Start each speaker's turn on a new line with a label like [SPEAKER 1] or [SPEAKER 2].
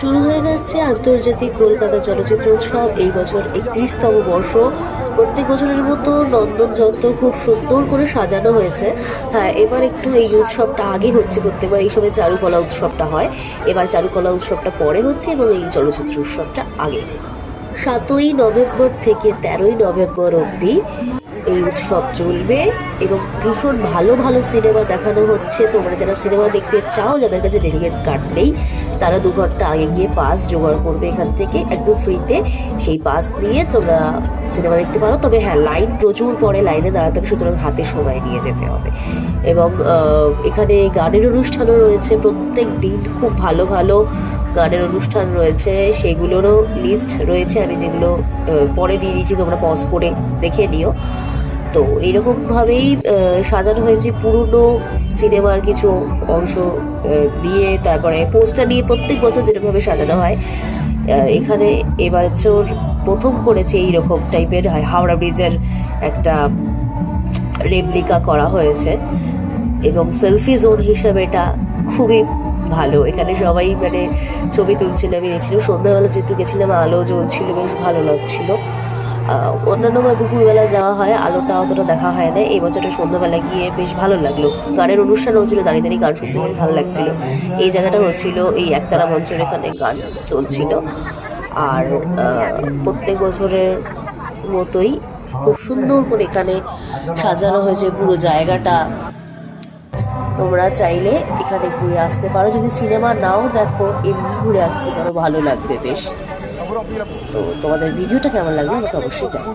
[SPEAKER 1] শুরু হয়ে গেছে আন্তর্জাতিক কলকাতা চলচ্চিত্র উৎসব। এই বছর ৩১তম বর্ষ। প্রত্যেক বছরের মতো নন্দন চত্বর খুব সুন্দর করে সাজানো হয়েছে। হ্যাঁ, এবার একটু এই উৎসবটা আগে হচ্ছে। প্রত্যেকবার এই সময় চারুকলা উৎসবটা হয়, এবার চারুকলা উৎসবটা পরে হচ্ছে এবং এই চলচ্চিত্র উৎসবটা আগে হচ্ছে। ৭ই নভেম্বর থেকে ১৩ই নভেম্বর অবধি এই উৎসব চলবে এবং ভীষণ ভালো ভালো সিনেমা দেখানো হচ্ছে। তোমরা যারা সিনেমা দেখতে চাও, যাদের কাছে ডেলিগেটস কার্ড নেই, তারা ২ ঘন্টা আগে গিয়ে পাস জোগাড় করবে এখান থেকে একদম ফ্রিতে। সেই পাস নিয়ে তোমরা সিনেমা দেখতে পারো। তবে হ্যাঁ, লাইন প্রচুর পরে, লাইনে দাঁড়াতে হবে, সুতরাং হাতে সময় নিয়ে যেতে হবে। এবং এখানে গানের অনুষ্ঠানও রয়েছে। প্রত্যেক দিন খুব ভালো ভালো গানের অনুষ্ঠান রয়েছে, সেগুলোরও লিস্ট রয়েছে। আমি যেগুলো পরে দিয়ে দিয়েছি, তোমরা পজ করে দেখে নিও। তো এইরকমভাবেই সাজানো হয়েছে পুরনো সিনেমার কিছু অংশ দিয়ে, তারপরে পোস্টার নিয়ে প্রত্যেক বছর যেরকমভাবে সাজানো হয়। এখানে এবছর প্রথম করেছে এইরকম টাইপের হাওড়া ব্রিজের একটা রেপ্লিকা করা হয়েছে এবং সেলফি জোন হিসাবে এটা খুবই ভালো। এখানে সবাই মানে ছবি তুলছিল, আমি দেখছিলাম। সন্ধ্যাবেলা যেহেতু গেছিলাম, আলো জ্বলছিল, বেশ ভালো লাগছিল। অন্যান্য বা দুপুরবেলা যাওয়া হয়, আলোটা অতটা দেখা হয় না। এই বছরটা সন্ধ্যাবেলা গিয়ে বেশ ভালো লাগলো। গানের অনুষ্ঠান হচ্ছিল, দাঁড়িয়ে দাঁড়িয়ে গান শুনতে বেশ ভালো লাগছিল। এই জায়গাটা হচ্ছিল এই একতারা মঞ্চের এখানে গান চলছিল। আর প্রত্যেক বছরের মতোই খুব সুন্দর করে এখানে সাজানো হয়েছে পুরো জায়গাটা। তোমরা চাইলে এখানে ঘুরে আসতে পারো। যদি সিনেমা নাও দেখো, এমনি ঘুরে আসতে পারো, ভালো লাগবে বেশ। তো তোমাদের ভিডিওটা কেমন লাগবে আমাকে অবশ্যই জানাও।